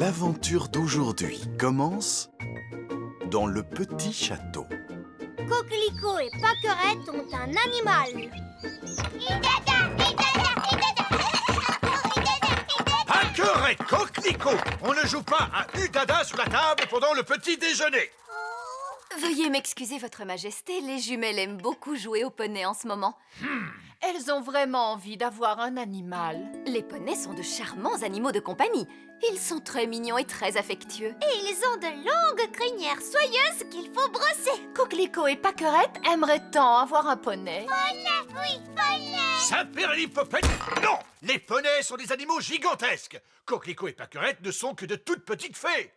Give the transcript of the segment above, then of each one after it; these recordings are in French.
L'aventure d'aujourd'hui commence dans le petit château. Coquelicot et Pâquerette ont un animal. Pâquerette, Coquelicot, on ne joue pas à Udada sous la table pendant le petit déjeuner. Veuillez m'excuser, Votre Majesté, les jumelles aiment beaucoup jouer au poney en ce moment. Elles ont vraiment envie d'avoir un animal. Les poneys sont de charmants animaux de compagnie. Ils sont très mignons et très affectueux. Et ils ont de longues crinières soyeuses qu'il faut brosser. Coquelicot et Pâquerette aimeraient tant avoir un poney. Oui, poney. Saperlipopette, non! Les poneys sont des animaux gigantesques. Coquelicot et Pâquerette ne sont que de toutes petites fées.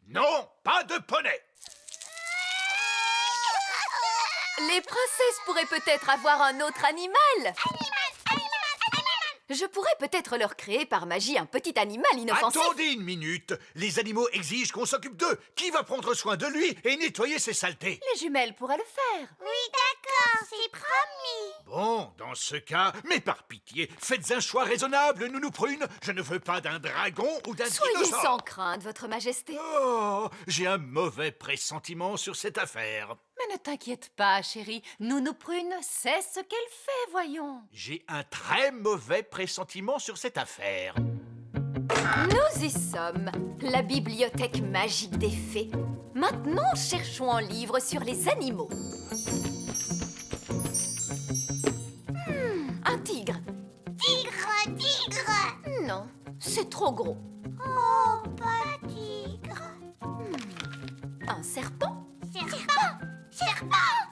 Non, pas de poney. Les princesses pourraient peut-être avoir un autre animal. Je pourrais peut-être leur créer par magie un petit animal inoffensif. Attendez une minute. Les animaux exigent qu'on s'occupe d'eux. Qui va prendre soin de lui et nettoyer ses saletés? Les jumelles pourraient le faire. Oui, d'accord, c'est promis. Bon, dans ce cas, mais par pitié, faites un choix raisonnable, Nounou Prune. Je ne veux pas d'un dragon ou d'un Soyez dinosaure. sans crainte, Votre Majesté. Oh, j'ai un mauvais pressentiment sur cette affaire. Mais ne t'inquiète pas, chérie. Nounou Prune sait ce qu'elle fait, voyons. J'ai un très mauvais pressentiment sur cette affaire. Nous y sommes, la bibliothèque magique des fées. Maintenant, cherchons un livre sur les animaux. Un tigre. Tigre. Non, c'est trop gros. Oh, pas tigre. Un serpent. Serpent.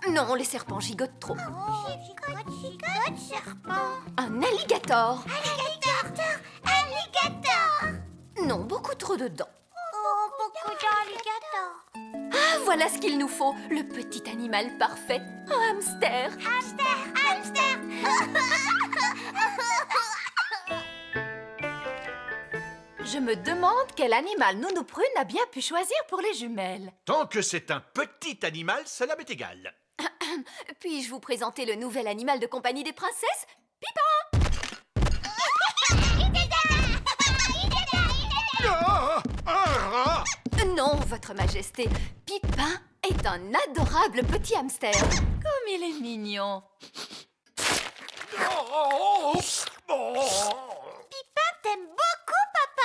Non, les serpents gigotent trop. Oh, gigote, serpent. Un alligator. Alligator. Non, beaucoup trop de dents. Oh, beaucoup d'alligators. Ah, voilà ce qu'il nous faut, le petit animal parfait, un hamster. Hamster. Je me demande quel animal Nounou Prune a bien pu choisir pour les jumelles. Tant que c'est un petit animal, cela m'est égal. Puis-je vous présenter le nouvel animal de compagnie des princesses? Ah, un rat! Non, Votre Majesté, Pipin est un adorable petit hamster. Comme il est mignon. Oh, Pipin t'aime beaucoup, papa.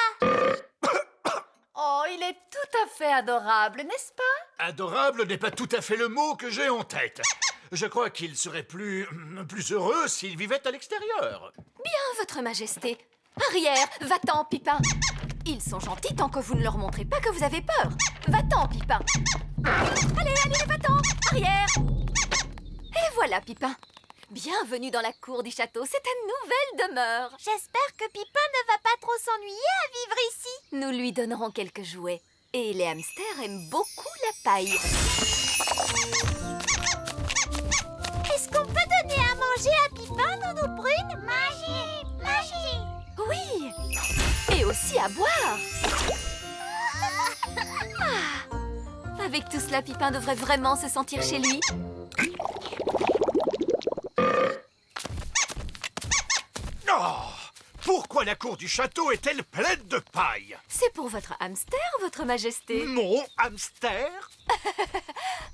Oh, il est tout à fait adorable, n'est-ce pas? Adorable n'est pas tout à fait le mot que j'ai en tête. Je crois qu'il serait plus heureux s'il vivait à l'extérieur. Bien, Votre Majesté. Arrière, va-t'en, Pipin. Ils sont gentils tant que vous ne leur montrez pas que vous avez peur. Va-t'en, Pipin. Allez, va-t'en, arrière. Et voilà, Pipin. Bienvenue dans la cour du château, c'est ta nouvelle demeure. J'espère que Pipin ne va pas trop s'ennuyer à vivre ici. Nous lui donnerons quelques jouets. Et les hamsters aiment beaucoup la paille. Est-ce qu'on peut donner à manger à Pipin, Nounou Prune? Magie. Oui, et aussi à boire. Avec tout cela, Pipin devrait vraiment se sentir chez lui. Oh, pourquoi la cour du château est-elle pleine de paille? C'est pour votre hamster, Votre Majesté. Mon hamster?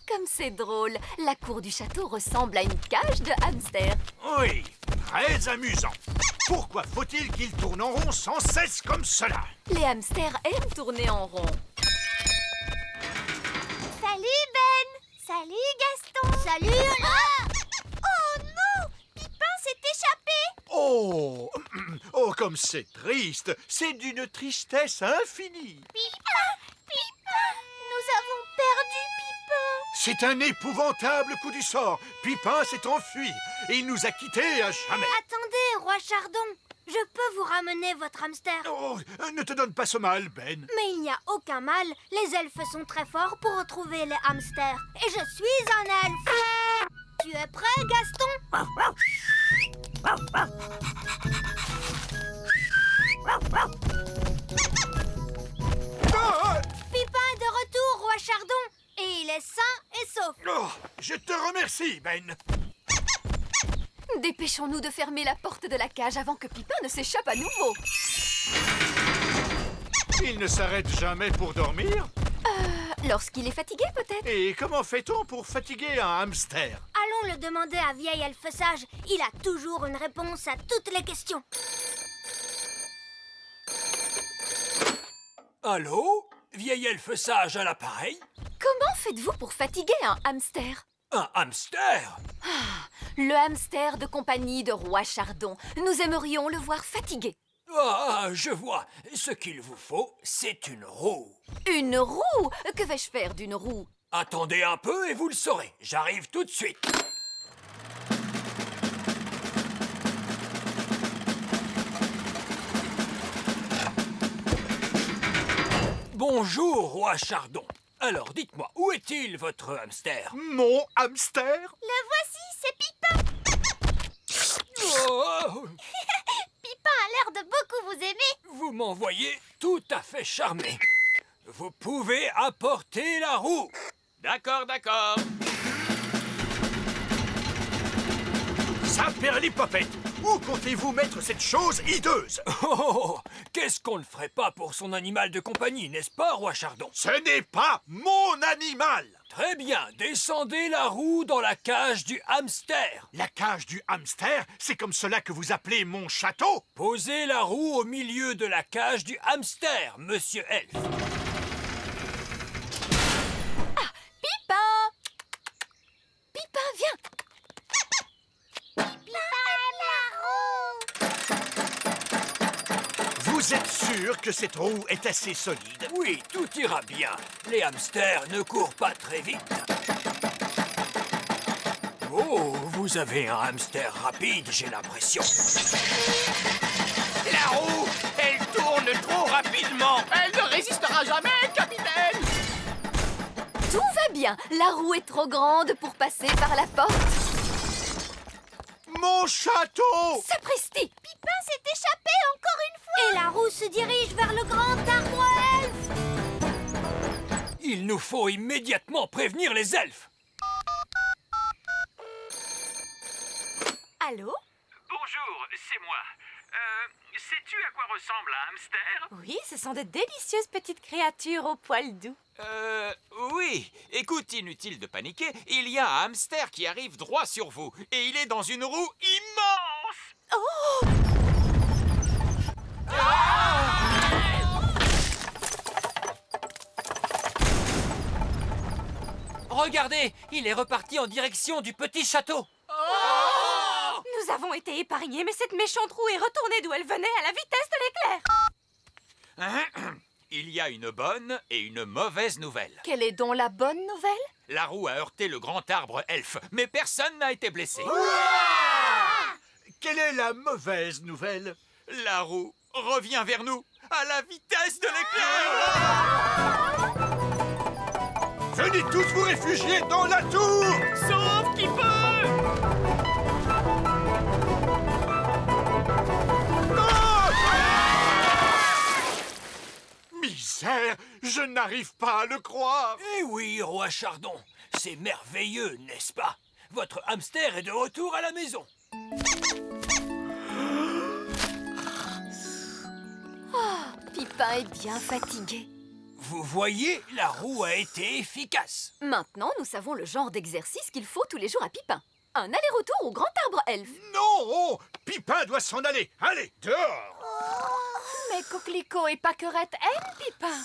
Comme c'est drôle, la cour du château ressemble à une cage de hamster. Oui, très amusant. Pourquoi faut-il qu'il tourne en rond sans cesse comme cela? Les hamsters aiment tourner en rond. Salut, Ben. Salut, Gaston. Salut, Oh non, Pipin s'est échappé. Oh, oh, comme c'est triste. C'est d'une tristesse infinie. Pipin. Nous avons perdu Pipin. C'est un épouvantable coup du sort. Pipin s'est enfui et il nous a quittés à jamais. Attendez, Roi Chardon. Je peux vous ramener votre hamster. Oh, ne te donne pas ce mal, Ben. Mais il n'y a aucun mal. Les elfes sont très forts pour retrouver les hamsters. Et je suis un elfe. Tu es prêt, Gaston? Ah, Pipin est de retour, Roi Chardon. Et il est sain et sauf. oh, je te remercie, Ben. Dépêchons-nous de fermer la porte de la cage avant que Pipin ne s'échappe à nouveau. Il ne s'arrête jamais pour dormir? Lorsqu'il est fatigué, peut-être. Et comment fait-on pour fatiguer un hamster? Allons le demander à Vieil Elfe Sage. Il a toujours une réponse à toutes les questions. Allô? Vieil elfe sage à l'appareil? Comment faites-vous pour fatiguer un hamster? Un hamster? Le hamster de compagnie de Roi Chardon. Nous aimerions le voir fatigué. Ah, je vois. Ce qu'il vous faut, c'est une roue. Une roue? Que vais-je faire d'une roue? Attendez un peu et vous le saurez. J'arrive tout de suite. Bonjour, Roi Chardon. Alors, dites-moi, où est-il, votre hamster? Mon hamster? Le voici, c'est Pipin. Oh, Pipin a l'air de beaucoup vous aimer. vous m'envoyez tout à fait charmé. Vous pouvez apporter la roue. D'accord, d'accord. Saperlipopette, où comptez-vous mettre cette chose hideuse? Oh, qu'est-ce qu'on ne ferait pas pour son animal de compagnie, n'est-ce pas, Roi Chardon? Ce n'est pas mon animal! Très bien, descendez la roue dans la cage du hamster. La cage du hamster, c'est comme cela que vous appelez mon château? Posez la roue au milieu de la cage du hamster, Monsieur Elfe. Pipin! Pipin, viens! Vous êtes sûr que cette roue est assez solide? Oui, tout ira bien. Les hamsters ne courent pas très vite. Oh, vous avez un hamster rapide, j'ai l'impression. La roue, elle tourne trop rapidement. Elle ne résistera jamais, capitaine. Tout va bien. La roue est trop grande pour passer par la porte. Mon château! Sapristi! Pipin s'est échappé encore une fois. Et la roue se dirige vers le grand arbre elfe. Il nous faut immédiatement prévenir les elfes. Allô? Bonjour, c'est moi. Sais-tu à quoi ressemble un hamster? Oui, ce sont de délicieuses petites créatures aux poils doux. Oui. Écoute, inutile de paniquer. Il y a un hamster qui arrive droit sur vous. Et il est dans une roue immense. Regardez, il est reparti en direction du petit château. Nous avons été épargnés, mais cette méchante roue est retournée d'où elle venait à la vitesse de l'éclair. Il y a une bonne et une mauvaise nouvelle. Quelle est donc la bonne nouvelle? La roue a heurté le grand arbre elfe, mais personne n'a été blessé. Quelle est la mauvaise nouvelle? La roue revient vers nous à la vitesse de l'éclair. Venez tous vous réfugier dans la tour! Sauf qui peut. Misère, je n'arrive pas à le croire. Eh oui, Roi Chardon, c'est merveilleux, n'est-ce pas? Votre hamster est de retour à la maison. Pipin est bien fatigué. Vous voyez, la roue a été efficace. Maintenant, nous savons le genre d'exercice qu'il faut tous les jours à Pipin. Un aller-retour au grand arbre elfe. Non! Pipin doit s'en aller. Allez, dehors! Mais Coquelicot et Pâquerette aiment Pipin.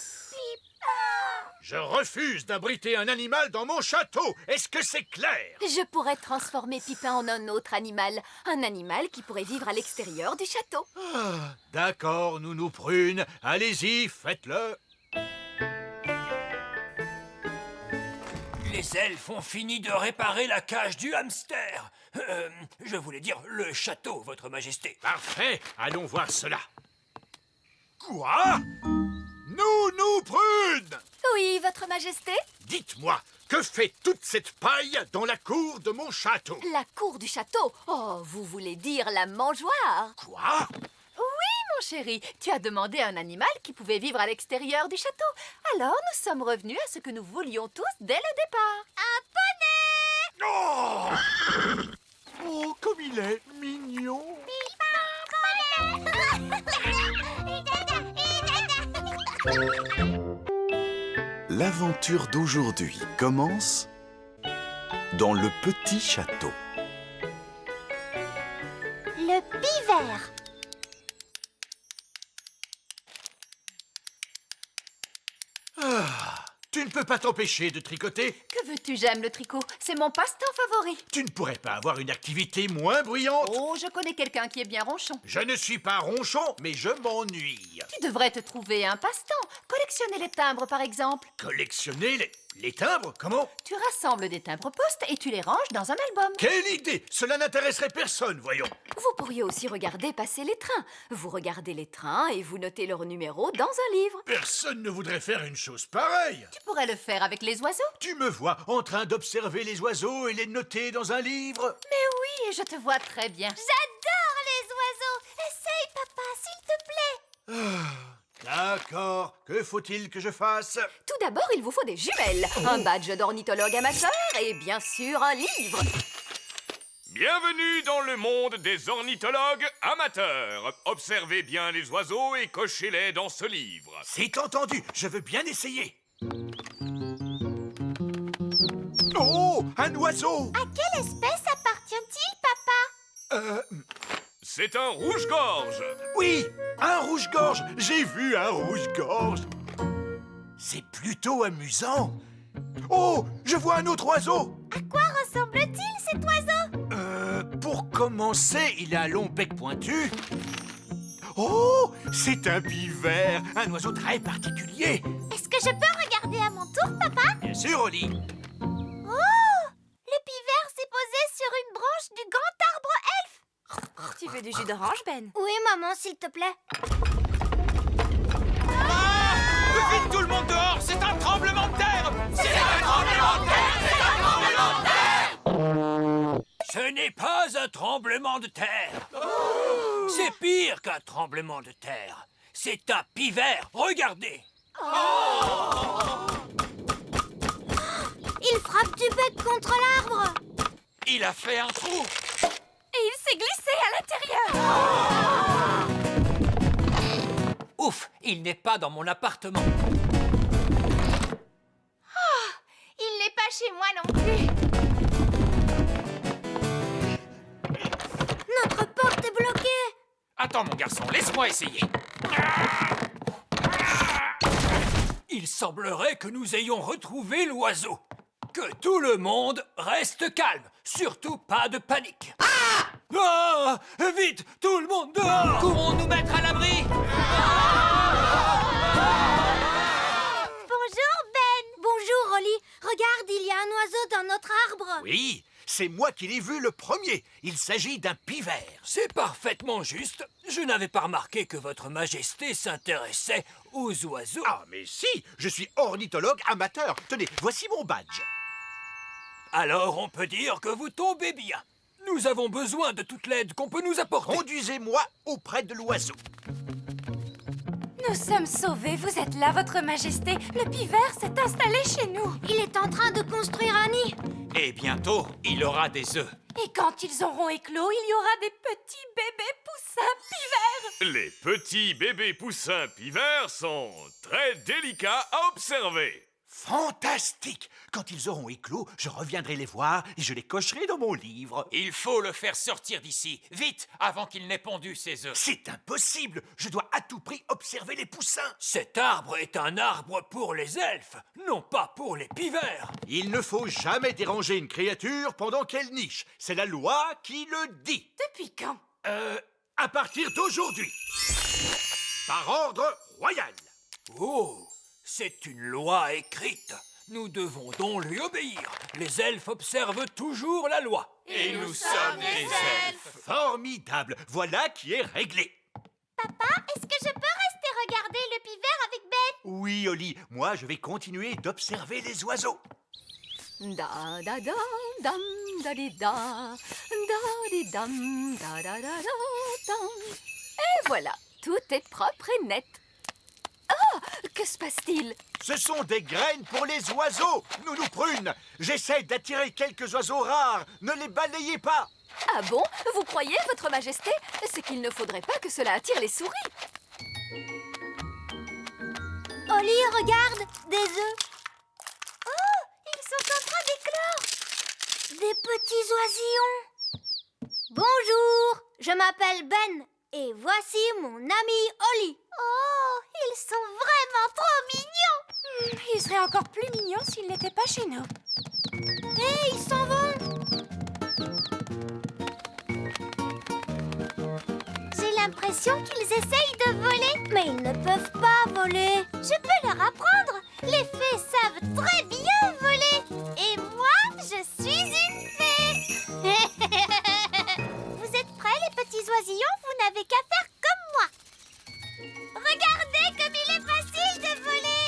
Je refuse d'abriter un animal dans mon château. Est-ce que c'est clair? Je pourrais transformer Pipin en un autre animal. Un animal qui pourrait vivre à l'extérieur du château. D'accord, Nounou Prune. Allez-y, faites-le. Les elfes ont fini de réparer la cage du hamster. Je voulais dire le château, votre majesté. Parfait, allons voir cela. Quoi? Nounou Prune! Oui, votre majesté? Dites-moi, que fait toute cette paille dans la cour de mon château? La cour du château. Oh, vous voulez dire la mangeoire? Quoi? Mon chéri, tu as demandé un animal qui pouvait vivre à l'extérieur du château. Alors, nous sommes revenus à ce que nous voulions tous dès le départ. Oh! Oh, comme il est mignon! L'aventure d'aujourd'hui commence dans le petit château. Le pivert. Tu ne peux pas t'empêcher de tricoter. Que veux-tu, j'aime le tricot. C'est mon passe-temps favori. Tu ne pourrais pas avoir une activité moins bruyante. Oh, je connais quelqu'un qui est bien ronchon. Je ne suis pas ronchon, mais je m'ennuie. Tu devrais te trouver un passe-temps. Collectionner les timbres, par exemple. Collectionner les timbres, comment? Tu rassembles des timbres-poste et tu les ranges dans un album. Quelle idée! Cela n'intéresserait personne, voyons. Vous pourriez aussi regarder passer les trains. Vous regardez les trains et vous notez leur numéro dans un livre. Personne ne voudrait faire une chose pareille. Tu pourrais le faire avec les oiseaux. Tu me vois en train d'observer les oiseaux et les noter dans un livre? Mais oui, je te vois très bien. J'adore les oiseaux. Essaye, papa, s'il te plaît. D'accord. Que faut-il que je fasse? Tout d'abord, il vous faut des jumelles, un badge d'ornithologue amateur et bien sûr un livre. Bienvenue dans le monde des ornithologues amateurs. Observez bien les oiseaux et cochez-les dans ce livre. C'est entendu. Je veux bien essayer. Oh, un oiseau! À quelle espèce appartient-il, papa? C'est un rouge-gorge. Oui, un rouge-gorge. J'ai vu un rouge-gorge. C'est plutôt amusant. Oh, je vois un autre oiseau. À quoi ressemble-t-il, cet oiseau? Pour commencer, il a un long bec pointu. Oh, c'est un pivert, un oiseau très particulier. Est-ce que je peux regarder à mon tour, papa? Bien sûr, Oli. Oh! Le pivert s'est posé sur une branche du grand arbre elfe. Tu veux du jus d'orange, Ben? Oui, maman, s'il te plaît. Vite tout le monde dehors, c'est un tremblement de terre. C'est un tremblement de terre. C'est un tremblement de terre. Ce n'est pas un tremblement de terre. C'est pire qu'un tremblement de terre. C'est un pivert. Regardez. Il frappe du bec contre l'arbre. Il a fait un trou. Et il s'est glissé à l'intérieur. Ouf, il n'est pas dans mon appartement. Il n'est pas chez moi non plus. Notre porte est bloquée. Attends mon garçon, laisse-moi essayer. Il semblerait que nous ayons retrouvé l'oiseau. Que tout le monde reste calme. Surtout pas de panique. Ah! Vite, tout le monde dehors! Courons nous mettre à l'abri. Bonjour, Ben. Bonjour, Oli. Regarde, il y a un oiseau dans notre arbre. Oui, c'est moi qui l'ai vu le premier. Il s'agit d'un pivert. C'est parfaitement juste. Je n'avais pas remarqué que votre majesté s'intéressait aux oiseaux. Ah, mais si, je suis ornithologue amateur. Tenez, voici mon badge. Alors on peut dire que vous tombez bien. Nous avons besoin de toute l'aide qu'on peut nous apporter. Conduisez-moi auprès de l'oiseau. Nous sommes sauvés, vous êtes là, votre majesté. Le pivert s'est installé chez nous. Il est en train de construire un nid. Et bientôt, il aura des œufs. Et quand ils auront éclos, il y aura des petits bébés poussins pivers. Les petits bébés poussins pivers sont très délicats à observer. Fantastique! Quand ils auront éclos, je reviendrai les voir et je les cocherai dans mon livre. Il faut le faire sortir d'ici, vite, avant qu'il n'ait pondu ses œufs. C'est impossible! Je dois à tout prix observer les poussins. Cet arbre est un arbre pour les elfes, non pas pour les pivers. Il ne faut jamais déranger une créature pendant qu'elle niche. C'est la loi qui le dit. Depuis quand? À partir d'aujourd'hui. Par ordre royal. Oh, c'est une loi écrite. Nous devons donc lui obéir. Les elfes observent toujours la loi. Et nous sommes des elfes. Formidable. Voilà qui est réglé. Papa, est-ce que je peux rester regarder le pivert avec Ben? Oui, Oli, moi je vais continuer d'observer les oiseaux. Da da da dam da di da dam da da dam. Et voilà, tout est propre et net. Ah, que se passe-t-il? Ce sont des graines pour les oiseaux, Nounou Prune. J'essaie d'attirer quelques oiseaux rares. Ne les balayez pas. Ah bon? Vous croyez, votre majesté? C'est qu'il ne faudrait pas que cela attire les souris. regarde, des œufs. Oh, ils sont en train d'éclore. Des petits oisillons. Bonjour, je m'appelle Ben et voici mon ami Oli. Oh, ils sont vraiment trop mignons. Ils seraient encore plus mignons s'ils n'étaient pas chez nous. Hé, ils s'en vont. J'ai l'impression qu'ils essayent de voler. Mais ils ne peuvent pas voler. Je peux leur apprendre. Les fées savent très bien voler. Et moi, je suis une fée. Vous êtes prêts, les petits oisillons? Vous n'avez qu'à faire comme moi. Regardez comme il est facile de voler.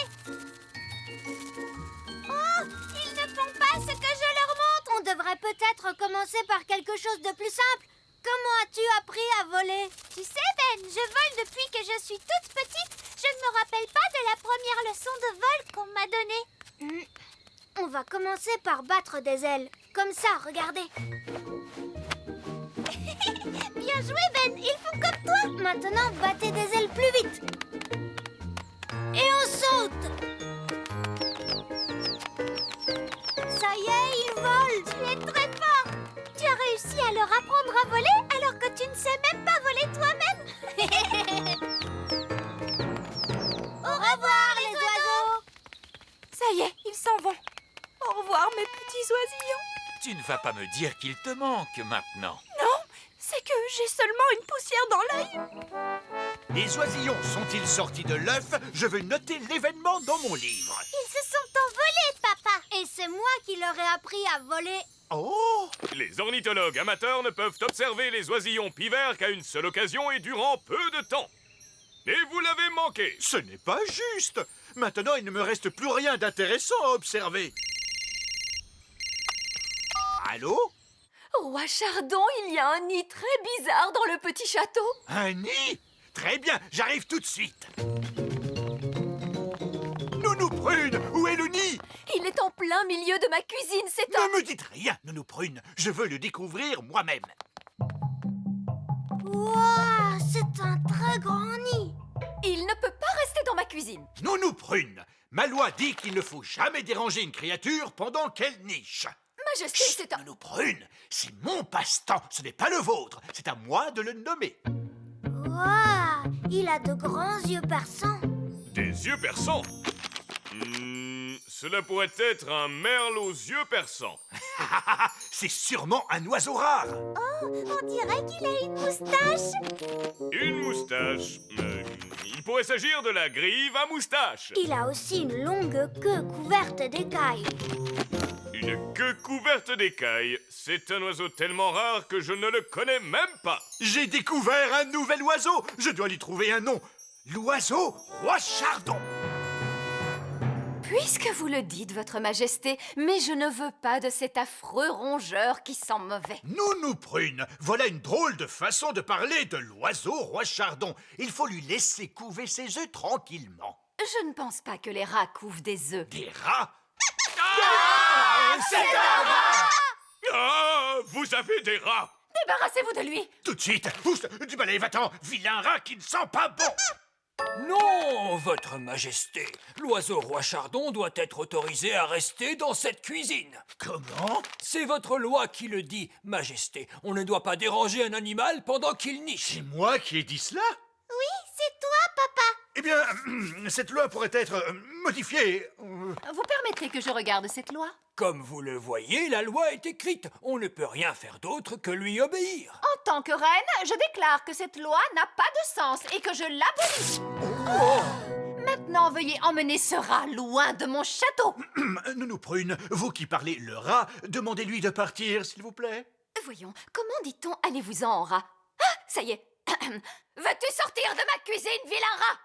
Oh, ils ne font pas ce que je leur montre. On devrait peut-être commencer par quelque chose de plus simple. Comment as-tu appris à voler? Tu sais, Ben, je vole depuis que je suis toute petite. Je ne me rappelle pas de la première leçon de vol qu'on m'a donnée. On va commencer par battre des ailes. Comme ça, regardez. Bien joué, Ben. Ils font comme toi. Maintenant, battez des ailes plus vite. Et on saute. Ça y est, ils volent. Tu es très fort. Tu as réussi à leur apprendre à voler alors que tu ne sais même pas voler toi-même. Au revoir, les oiseaux. Ça y est, ils s'en vont. Au revoir, mes petits oisillons. Tu ne vas pas me dire qu'il te manque maintenant. Non, c'est que j'ai seulement une poussière dans l'œil. Les oisillons sont-ils sortis de l'œuf? Je veux noter l'événement dans mon livre. Ils se sont envolés, papa. Et c'est moi qui leur ai appris à voler. Oh! Les ornithologues amateurs ne peuvent observer les oisillons pivers qu'à une seule occasion et durant peu de temps. Et vous l'avez manqué. Ce n'est pas juste. Maintenant, il ne me reste plus rien d'intéressant à observer. Allô? Roi Chardon, il y a un nid très bizarre dans le petit château. Un nid? Très bien, j'arrive tout de suite. Nounou Prune, où est le nid? Il est en plein milieu de ma cuisine, c'est un... Ne me dites rien, Nounou Prune. Je veux le découvrir moi-même. Waouh, c'est un très grand nid. Il ne peut pas rester dans ma cuisine. Nounou Prune, ma loi dit qu'il ne faut jamais déranger une créature pendant qu'elle niche. Majesté, Chut, c'est un... Nounou Prune, c'est mon passe-temps, ce n'est pas le vôtre. C'est à moi de le nommer. Waouh, il a de grands yeux perçants. Des yeux perçants. Cela pourrait être un merle aux yeux perçants. C'est sûrement un oiseau rare. Oh, on dirait qu'il a une moustache. Une moustache. Il pourrait s'agir de la grive à moustache. Il a aussi une longue queue couverte d'écailles. Une queue couverte d'écailles. C'est un oiseau tellement rare que je ne le connais même pas. J'ai découvert un nouvel oiseau. Je dois lui trouver un nom. L'oiseau roi Chardon. Puisque vous le dites, votre majesté, mais je ne veux pas de cet affreux rongeur qui sent mauvais. Nounou Prune, voilà une drôle de façon de parler de l'oiseau roi Chardon. Il faut lui laisser couver ses œufs tranquillement. Je ne pense pas que les rats couvent des œufs. Des rats? C'est un rat! Ah, vous avez des rats! Débarrassez-vous de lui. Tout de suite. Pousse du balai, va-t'en. Vilain rat qui ne sent pas bon. Non, votre majesté. L'oiseau roi Chardon doit être autorisé à rester dans cette cuisine. Comment? C'est votre loi qui le dit, majesté. On ne doit pas déranger un animal pendant qu'il niche. C'est moi qui ai dit cela? Oui, c'est toi, papa. Eh bien, cette loi pourrait être modifiée. Vous permettrez que je regarde cette loi? Comme vous le voyez, la loi est écrite. On ne peut rien faire d'autre que lui obéir. En tant que reine, je déclare que cette loi n'a pas de sens et que je l'abolis. Maintenant, veuillez emmener ce rat loin de mon château. Nounou Prune, vous qui parlez le rat, demandez-lui de partir, s'il vous plaît. Voyons, comment dit-on allez-vous-en, rat? Ah, ça y est. Veux-tu sortir de ma cuisine, vilain rat?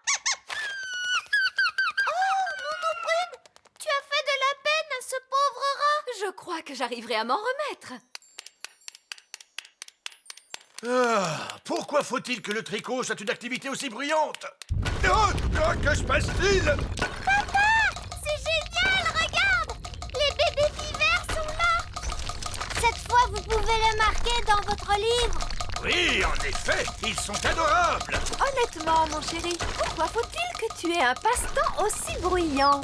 Tu as fait de la peine à ce pauvre rat. Je crois que j'arriverai à m'en remettre. Pourquoi faut-il que le tricot soit une activité aussi bruyante? Que se passe-t-il? C'est génial, regarde. Les bébés pivers sont là. Cette fois, vous pouvez le marquer dans votre livre. Oui, en effet, ils sont adorables. Honnêtement, mon chéri, pourquoi faut-il que tu aies un passe-temps aussi bruyant.